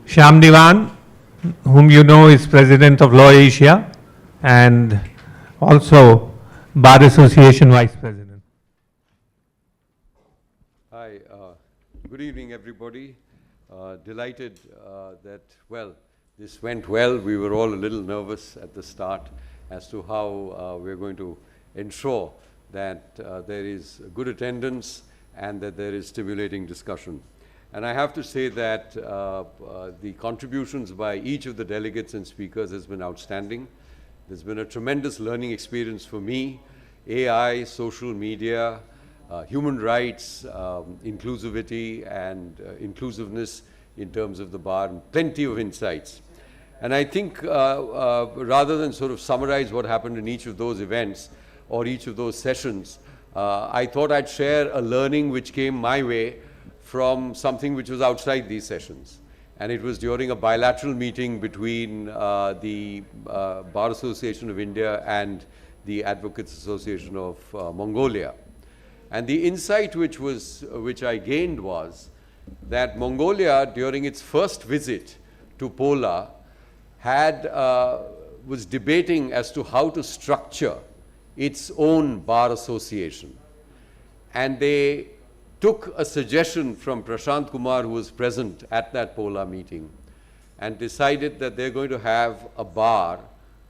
Shyam Diwan, whom you know is President of Law Asia and also Bar Association Vice President. Hi, good evening everybody. Delighted that, well, this went well. We were all a little nervous at the start as to how we're going to ensure that there is good attendance and that there is stimulating discussion. And I have to say that the contributions by each of the delegates and speakers has been outstanding. There's been a tremendous learning experience for me. AI, social media, human rights, inclusivity and inclusiveness in terms of the bar, and plenty of insights. And I think rather than sort of summarize what happened in each of those events or each of those sessions, I thought I'd share a learning which came my way from something which was outside these sessions. And it was during a bilateral meeting between the Bar Association of India and the Advocates Association of Mongolia. And the insight which I gained was that Mongolia, during its first visit to POLA, was debating as to how to structure its own bar association. And they took a suggestion from Prashant Kumar, who was present at that POLA meeting, and decided that they're going to have a bar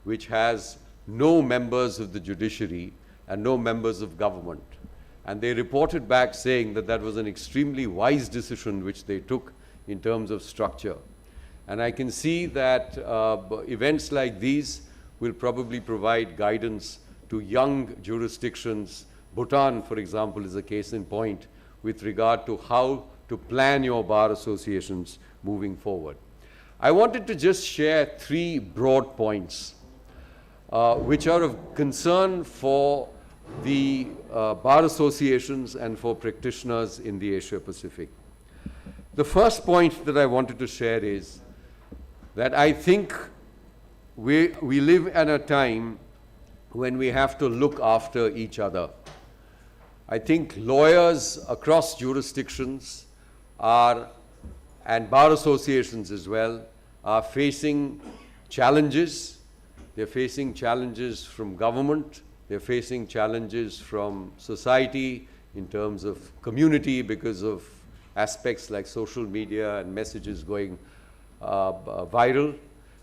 which has no members of the judiciary and no members of government. And they reported back saying that that was an extremely wise decision which they took in terms of structure. And I can see that events like these will probably provide guidance to young jurisdictions. Bhutan, for example, is a case in point with regard to how to plan your bar associations moving forward. I wanted to just share three broad points which are of concern for the bar associations and for practitioners in the Asia Pacific. The first point that I wanted to share is that I think we live at a time when we have to look after each other. I think lawyers across jurisdictions and bar associations as well, are facing challenges. They're facing challenges from government. They're facing challenges from society in terms of community because of aspects like social media and messages going viral.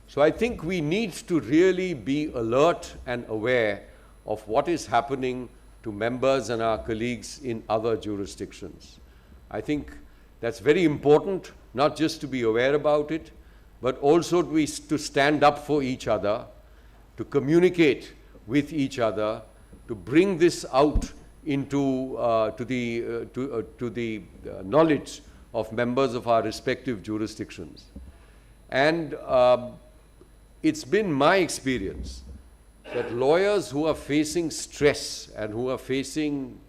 So I think we need to really be alert and aware of what is happening to members and our colleagues in other jurisdictions. I think that's very important, not just to be aware about it, but also to stand up for each other, to communicate with each other, to bring this out into to the knowledge of members of our respective jurisdictions. And it's been my experience that lawyers who are facing stress and who are facing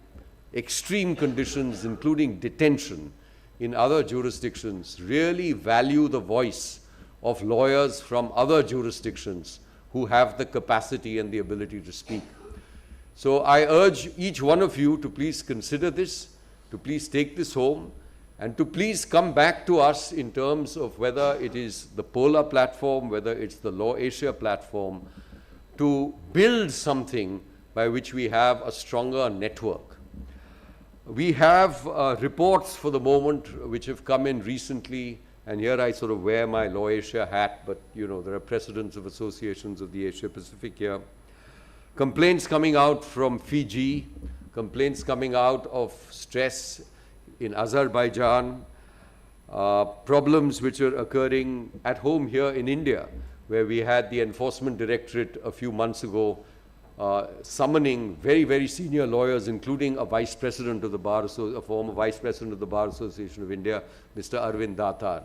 extreme conditions, including detention in other jurisdictions, really value the voice of lawyers from other jurisdictions who have the capacity and the ability to speak. So I urge each one of you to please consider this, to please take this home, and to please come back to us in terms of whether it is the POLA platform, whether it's the Law Asia platform, to build something by which we have a stronger network. We have reports for the moment which have come in recently, and here I sort of wear my Law Asia hat, but you know, there are precedents of associations of the Asia Pacific here. Complaints coming out from Fiji, complaints coming out of stress in Azerbaijan, problems which are occurring at home here in India, where we had the Enforcement Directorate a few months ago summoning very, very senior lawyers, including a vice president of the Bar, a former vice president of the Bar Association of India, Mr. Arvind Datar.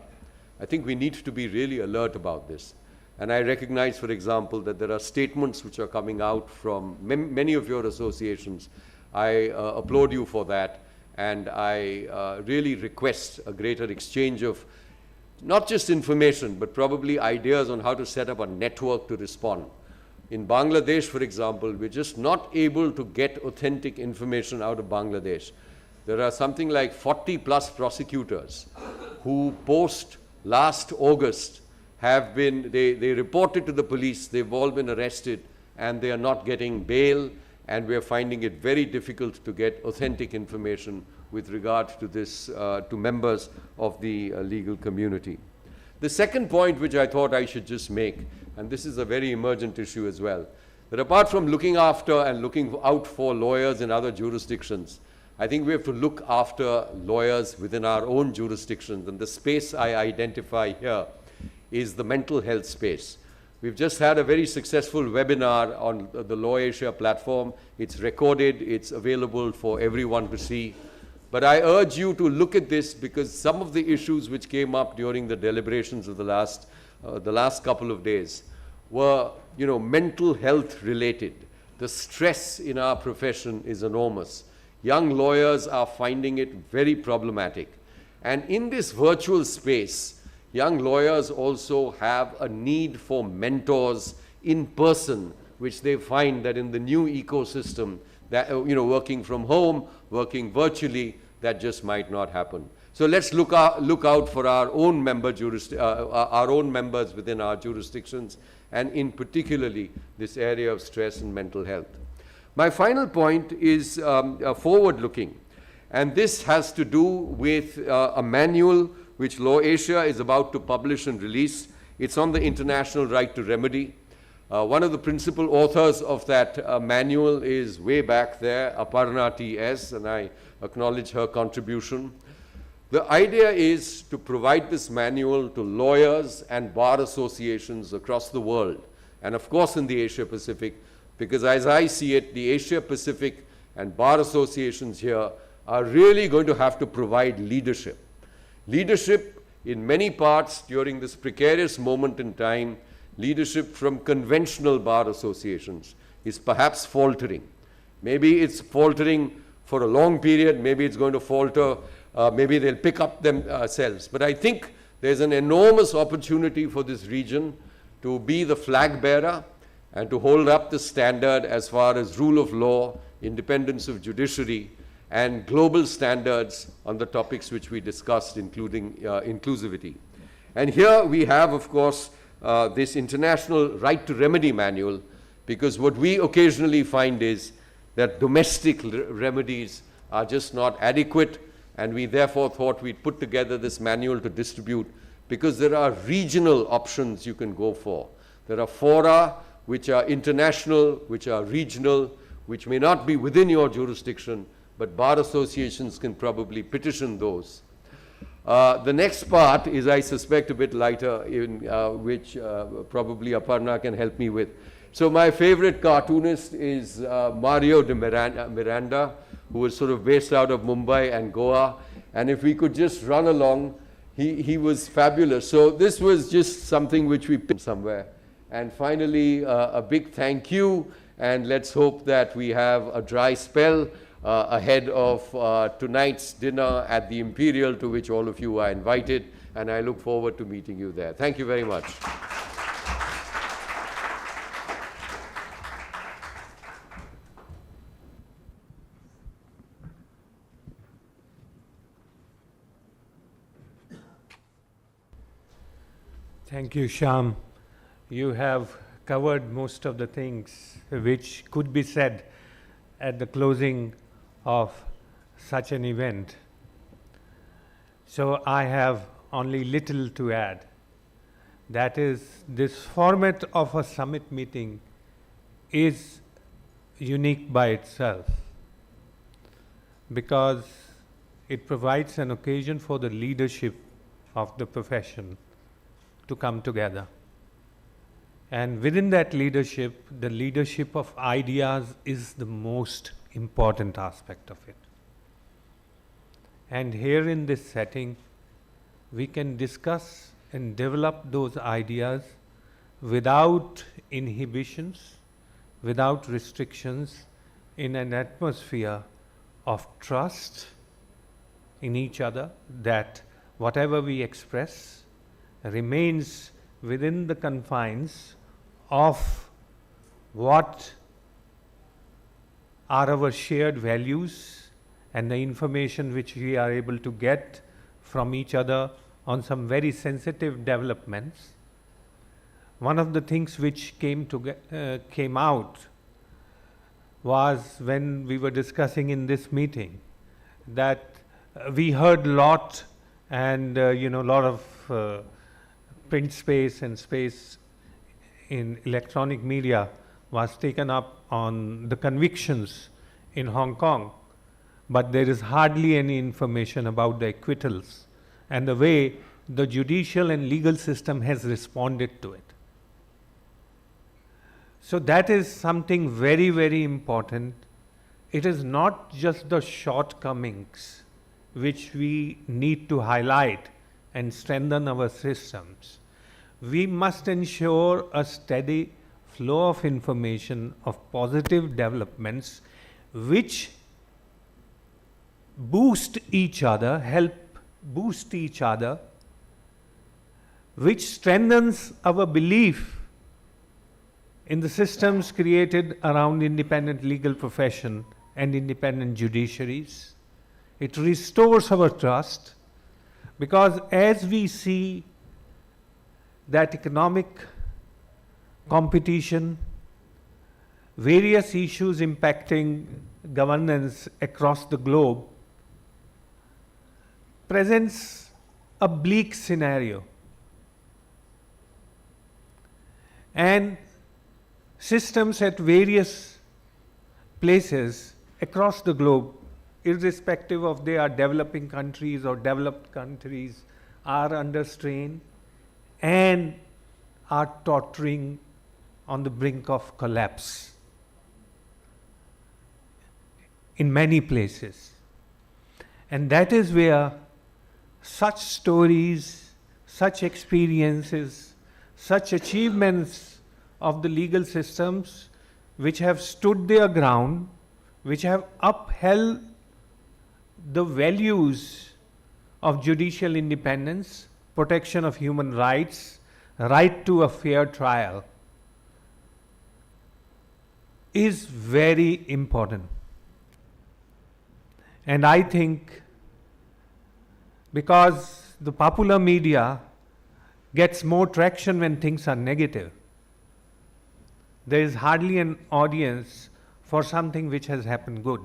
I think we need to be really alert about this. And I recognize, for example, that there are statements which are coming out from many of your associations. I applaud you for that, and I really request a greater exchange of not just information, but probably ideas on how to set up a network to respond In Bangladesh, for example, we're just not able to get authentic information out of Bangladesh. There are something like 40 plus prosecutors who post last August have been, they reported to the police, they've all been arrested and they are not getting bail, and we are finding it very difficult to get authentic information with regard to this, to members of the legal community. The second point which I thought I should just make, and this is a very emergent issue as well, that apart from looking after and looking out for lawyers in other jurisdictions, I think we have to look after lawyers within our own jurisdictions, and the space I identify here is the mental health space. We've just had a very successful webinar on the Law Asia platform. It's recorded, it's available for everyone to see. But I urge you to look at this, because some of the issues which came up during the deliberations of the last couple of days were, mental health related. The stress in our profession is enormous. Young lawyers are finding it very problematic. And in this virtual space, young lawyers also have a need for mentors in person, which they find that in the new ecosystem, that, working from home, working virtually, that just might not happen. So let's look out for our own members within our jurisdictions, and in particularly this area of stress and mental health. My final point is forward-looking, and this has to do with a manual which Law Asia is about to publish and release. It's on the international right to remedy. One of the principal authors of that manual is way back there, Aparna T.S., and I acknowledge her contribution. The idea is to provide this manual to lawyers and bar associations across the world, and of course in the Asia Pacific, because as I see it, the Asia Pacific and bar associations here are really going to have to provide leadership. Leadership in many parts during this precarious moment in time, leadership from conventional bar associations is perhaps faltering. Maybe it's faltering for a long period, maybe it's going to falter, maybe they'll pick up themselves. But I think there's an enormous opportunity for this region to be the flag bearer and to hold up the standard as far as rule of law, independence of judiciary, and global standards on the topics which we discussed, including inclusivity. And here we have, of course, this international right to remedy manual, because what we occasionally find is that domestic remedies are just not adequate, and we therefore thought we'd put together this manual to distribute, because there are regional options you can go for. There are fora which are international, which are regional, which may not be within your jurisdiction, but bar associations can probably petition those. The next part is, I suspect, a bit lighter, in which probably Aparna can help me with. So my favorite cartoonist is Mario de Miranda, who was sort of based out of Mumbai and Goa. And if we could just run along, he was fabulous. So this was just something which we picked somewhere. And finally, a big thank you, and let's hope that we have a dry spell ahead of tonight's dinner at the Imperial, to which all of you are invited, and I look forward to meeting you there. Thank you very much. Thank you, Shyam. You have covered most of the things which could be said at the closing of such an event. So I have only little to add. That is, this format of a summit meeting is unique by itself, because it provides an occasion for the leadership of the profession to come together. And within that leadership, the leadership of ideas is the most important aspect of it. And here in this setting, we can discuss and develop those ideas without inhibitions, without restrictions, in an atmosphere of trust in each other, that whatever we express remains within the confines of what are our shared values and the information which we are able to get from each other on some very sensitive developments. One of the things which came out was when we were discussing in this meeting that we heard a lot and lot of print space and space in electronic media was taken up on the convictions in Hong Kong, but there is hardly any information about the acquittals and the way the judicial and legal system has responded to it. So that is something very, very important. It is not just the shortcomings which we need to highlight and strengthen our systems. We must ensure a steady flow of information of positive developments which boost each other, help boost each other, which strengthens our belief in the systems created around independent legal profession and independent judiciaries. It restores our trust, because as we see that economic competition, various issues impacting governance across the globe presents a bleak scenario. And systems at various places across the globe, irrespective of they are developing countries or developed countries, are under strain and are tottering on the brink of collapse in many places. And that is where such stories, such experiences, such achievements of the legal systems which have stood their ground, which have upheld the values of judicial independence, protection of human rights, right to a fair trial, is very important. And I think because the popular media gets more traction when things are negative, there is hardly an audience for something which has happened good.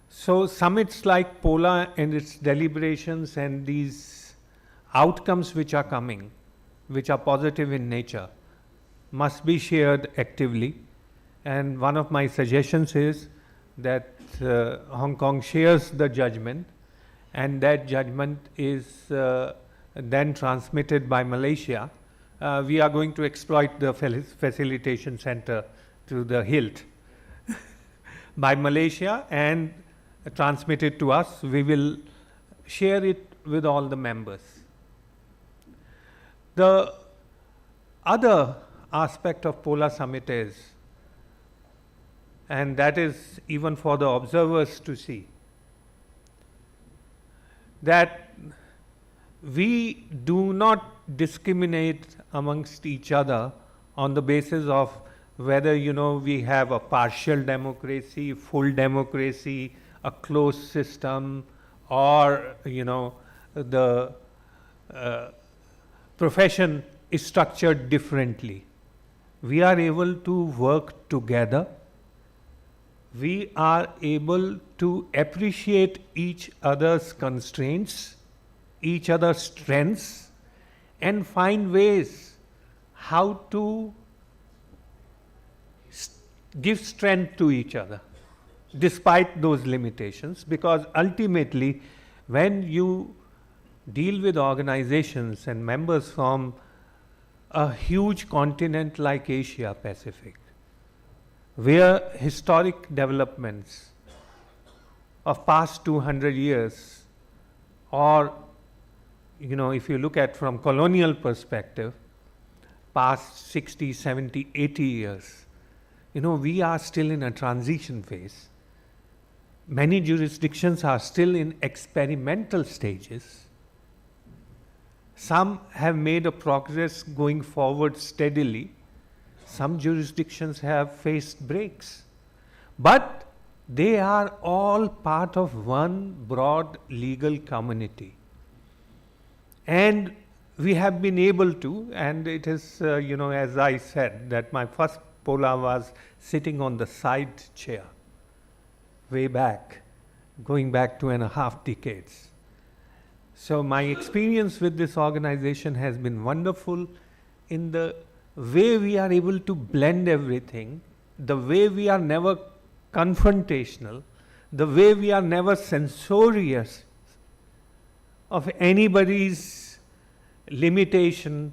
So summits like POLA and its deliberations and these outcomes which are coming, which are positive in nature, must be shared actively. And one of my suggestions is that Hong Kong shares the judgment, and that judgment is then transmitted by Malaysia. We are going to exploit the facilitation center to the hilt by Malaysia and transmit it to us. We will share it with all the members. The other aspect of POLA summit is, and that is even for the observers to see, that we do not discriminate amongst each other on the basis of whether we have a partial democracy, full democracy, a closed system, or the profession is structured differently. We are able to work together. We are able to appreciate each other's constraints, each other's strengths, and find ways how to give strength to each other despite those limitations, because ultimately when you deal with organizations and members from a huge continent like Asia Pacific, where historic developments of past 200 years, or if you look at from colonial perspective, past 60, 70, 80 years, we are still in a transition phase. Many jurisdictions are still in experimental stages. Some have made a progress going forward steadily, some jurisdictions have faced breaks. But they are all part of one broad legal community. And we have been able to, and it is, as I said, that my first POLA was sitting on the side chair, way back, going back 2.5 decades. So my experience with this organization has been wonderful in the way we are able to blend everything, the way we are never confrontational, the way we are never censorious of anybody's limitation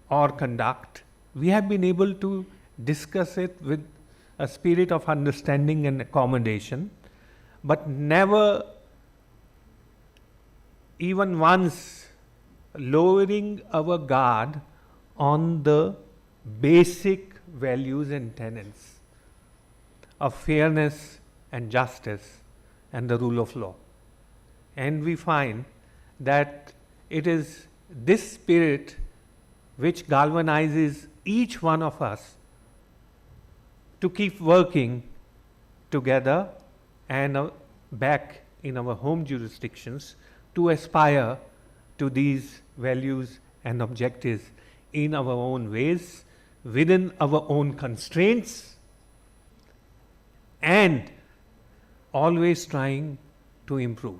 or conduct. We have been able to discuss it with a spirit of understanding and accommodation, but never even once lowering our guard on the basic values and tenets of fairness and justice and the rule of law. And we find that it is this spirit which galvanizes each one of us to keep working together and back in our home jurisdictions to aspire to these values and objectives in our own ways, within our own constraints, and always trying to improve.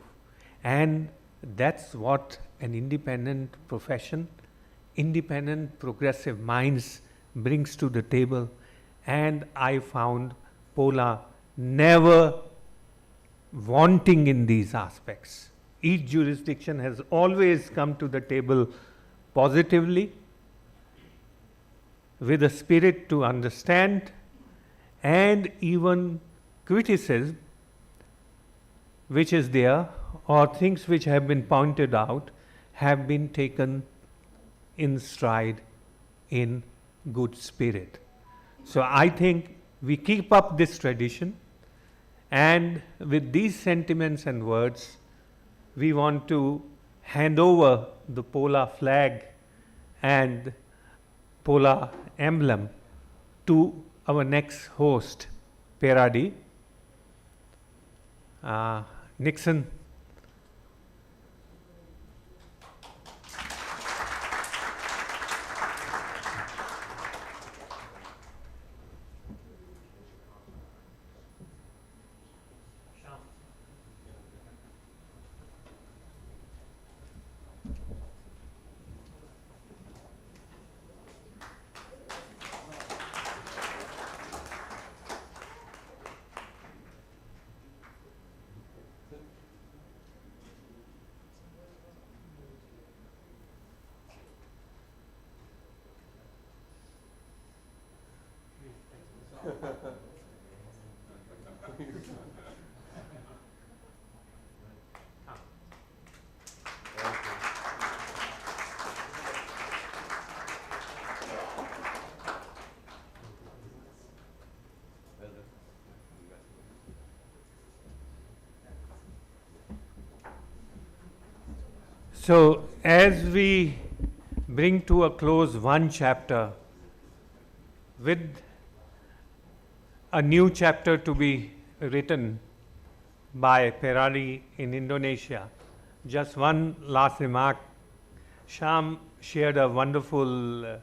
And that's what an independent profession, independent progressive minds brings to the table. And I found POLA never wanting in these aspects. Each jurisdiction has always come to the table positively, with a spirit to understand, and even criticism which is there, or things which have been pointed out, have been taken in stride in good spirit. So I think we keep up this tradition, and with these sentiments and words, we want to hand over the POLA flag and POLA emblem to our next host, Peradi. Nixon. So, as we bring to a close one chapter, with a new chapter to be written by Peradi in Indonesia, just one last remark. Sham shared a wonderful,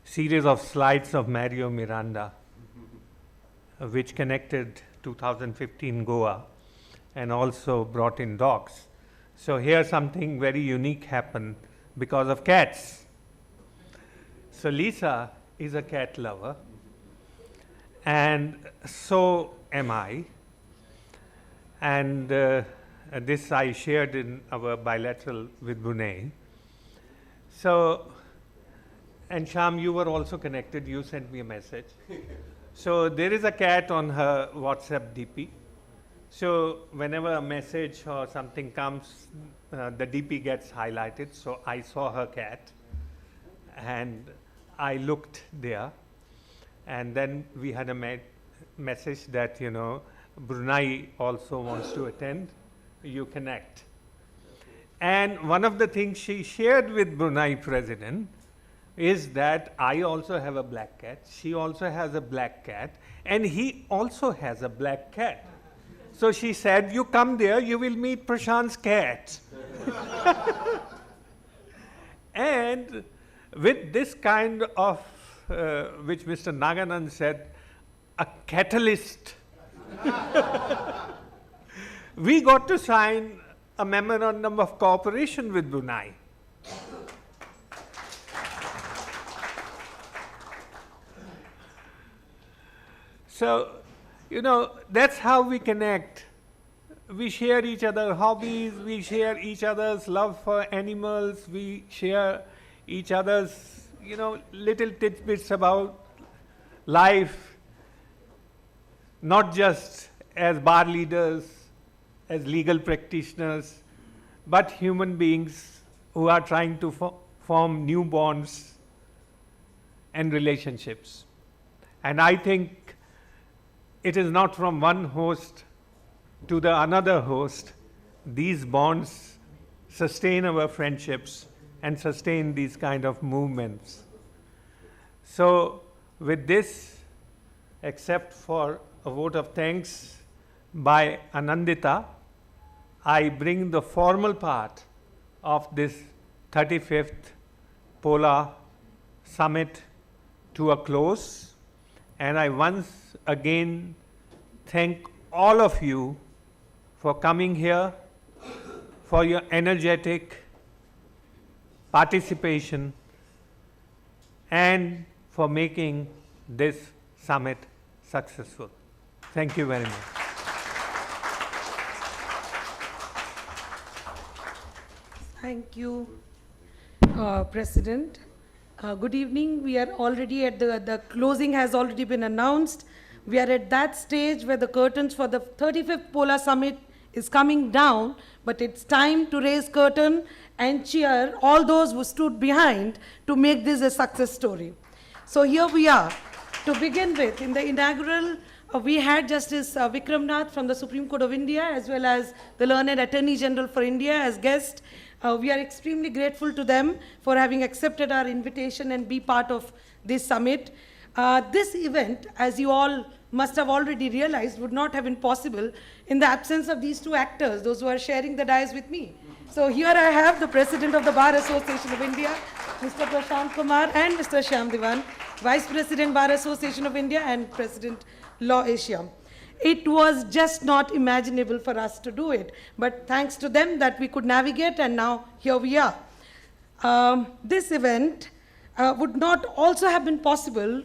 series of slides of Mario Miranda, which connected 2015 Goa and also brought in dogs. So here something very unique happened because of cats. So Lisa is a cat lover, and so am I. And this I shared in our bilateral with Brunei. So, and Sham, you were also connected, you sent me a message. So there is a cat on her WhatsApp DP. So whenever a message or something comes, the DP gets highlighted. So I saw her cat and I looked there, and then we had a message that, Brunei also wants to attend, you connect. And one of the things she shared with Brunei president is that I also have a black cat, she also has a black cat, and he also has a black cat. So she said, you come there, you will meet Prashant's cat. And with this kind of, which Mr. Naganand said, a catalyst, we got to sign a memorandum of cooperation with Brunei. So, you know, that's how we connect. We share each other's hobbies, we share each other's love for animals, we share each other's, you know, little tidbits about life, not just as bar leaders, as legal practitioners, but human beings who are trying to form new bonds and relationships. And I think it is not from one host to the another host. These bonds sustain our friendships and sustain these kind of movements. So with this, except for a vote of thanks by Anandita, I bring the formal part of this 35th POLA summit to a close. And I once again thank all of you for coming here, for your energetic participation, and for making this summit successful. Thank you very much. Thank you, President. Good evening. We are already at the closing has already been announced. We are at that stage where the curtains for the 35th POLA Summit is coming down, but it's time to raise curtain and cheer all those who stood behind to make this a success story. So here we are. To begin with, in the inaugural, we had Justice Vikram Nath from the Supreme Court of India, as well as the learned Attorney General for India as guest. We are extremely grateful to them for having accepted our invitation and be part of this summit. This event, as you all must have already realized, would not have been possible in the absence of these two actors, those who are sharing the dais with me. So here I have the President of the Bar Association of India, Mr. Prashant Kumar, and Mr. Shyam Diwan, Vice President, Bar Association of India, and President, Law Asia. It was just not imaginable for us to do it, but thanks to them that we could navigate, and now here we are. This event would not also have been possible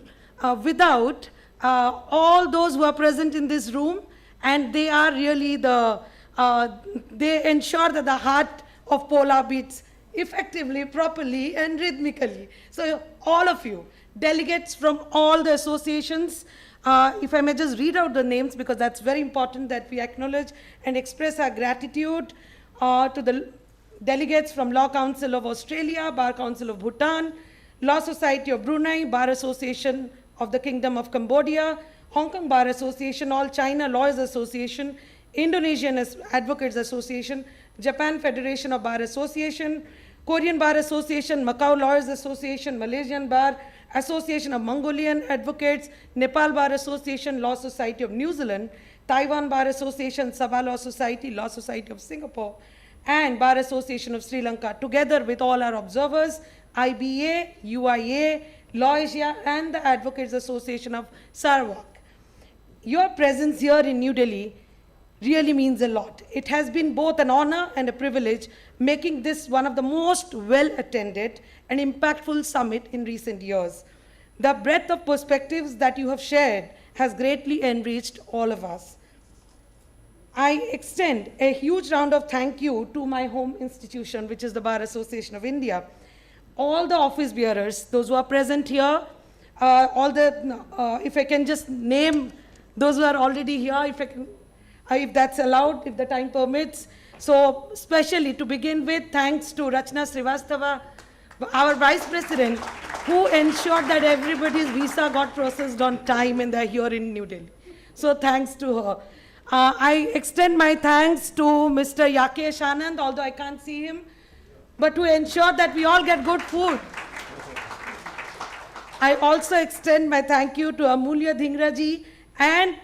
without all those who are present in this room, and they are really they ensure that the heart of POLA beats effectively, properly, and rhythmically. So all of you, delegates from all the associations, if I may just read out the names, because that's very important that we acknowledge and express our gratitude to the delegates from Law Council of Australia, Bar Council of Bhutan, Law Society of Brunei, Bar Association of the Kingdom of Cambodia, Hong Kong Bar Association, All China Lawyers Association, Indonesian Advocates Association, Japan Federation of Bar Association, Korean Bar Association, Macau Lawyers Association, Malaysian Bar Association of Mongolian Advocates, Nepal Bar Association, Law Society of New Zealand, Taiwan Bar Association, Sabah Law Society, Law Society of Singapore, and Bar Association of Sri Lanka, together with all our observers, IBA, UIA, Law Asia, and the Advocates Association of Sarawak. Your presence here in New Delhi really means a lot. It has been both an honor and a privilege, making this one of the most well-attended and impactful summit in recent years. The breadth of perspectives that you have shared has greatly enriched all of us. I extend a huge round of thank you to my home institution, which is the Bar Association of India. All the office bearers, those who are present here, if I can just name those who are already here, if that's allowed, if the time permits. So especially to begin with, thanks to Rachna Srivastava, our Vice President, who ensured that everybody's visa got processed on time and they're here in New Delhi. So thanks to her. I extend my thanks to Mr. Yakesh Anand, although I can't see him, but to ensure that we all get good food. I also extend my thank you to Amulya Dhingra ji and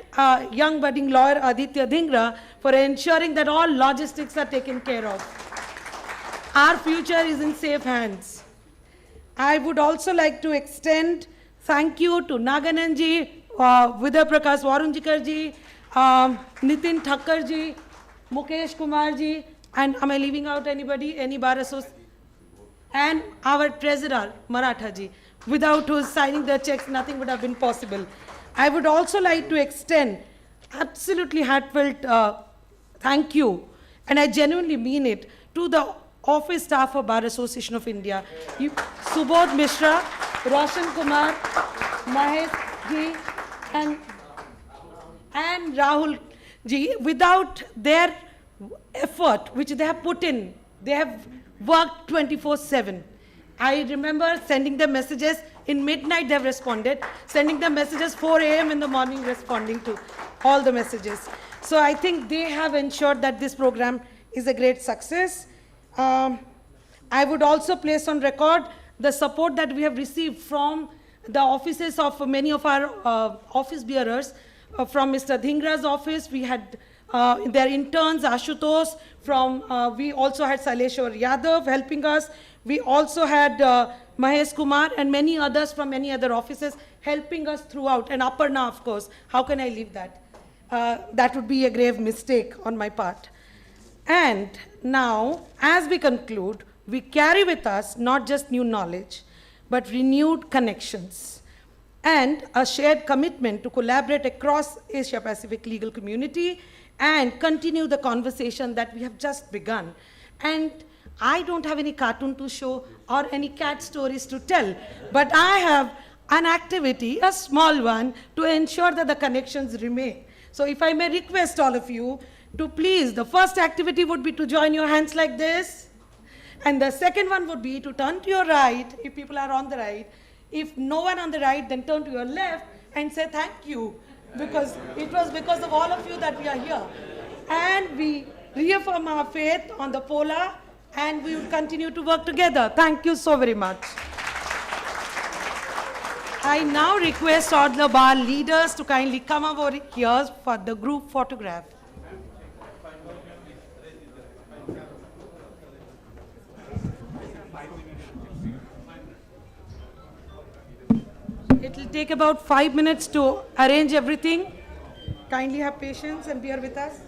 young budding lawyer Aditya Dhingra for ensuring that all logistics are taken care of. Our future is in safe hands. I would also like to extend thank you to Naganan ji, Vidya Prakash Warunjikar ji, Nitin Thakkar ji, Mukesh Kumar ji, and am I leaving out anybody? Any bar association? And our treasurer, Maratha ji, without whose signing the checks, nothing would have been possible. I would also like to extend absolutely heartfelt thank you, and I genuinely mean it, to the office staff of Bar Association of India, Subodh Mishra, Roshan Kumar, Mahesh ji, and Rahul ji. Without their effort, which they have put in, they have worked 24/7. I remember sending them messages in midnight, they have responded, sending them messages 4 a.m. in the morning, responding to all the messages. So I think they have ensured that this program is a great success. I would also place on record the support that we have received from the offices of many of our office bearers. From Mr. Dhingra's office, we had their interns, Ashutosh, we also had Saleshwar Yadav helping us. We also had Mahesh Kumar and many others from many other offices helping us throughout, and Aparna, of course. How can I leave that? That would be a grave mistake on my part. And now, as we conclude, we carry with us not just new knowledge, but renewed connections and a shared commitment to collaborate across Asia-Pacific legal community and continue the conversation that we have just begun. And I don't have any cartoon to show or any cat stories to tell, but I have an activity, a small one, to ensure that the connections remain. So if I may request all of you to please, the first activity would be to join your hands like this. And the second one would be to turn to your right, if people are on the right. If no one on the right, then turn to your left and say thank you, because it was because of all of you that we are here. And we reaffirm our faith on the POLA, and we will continue to work together. Thank you so very much. I now request all the bar leaders to kindly come over here for the group photograph. It will take about 5 minutes to arrange everything. Kindly have patience and bear with us.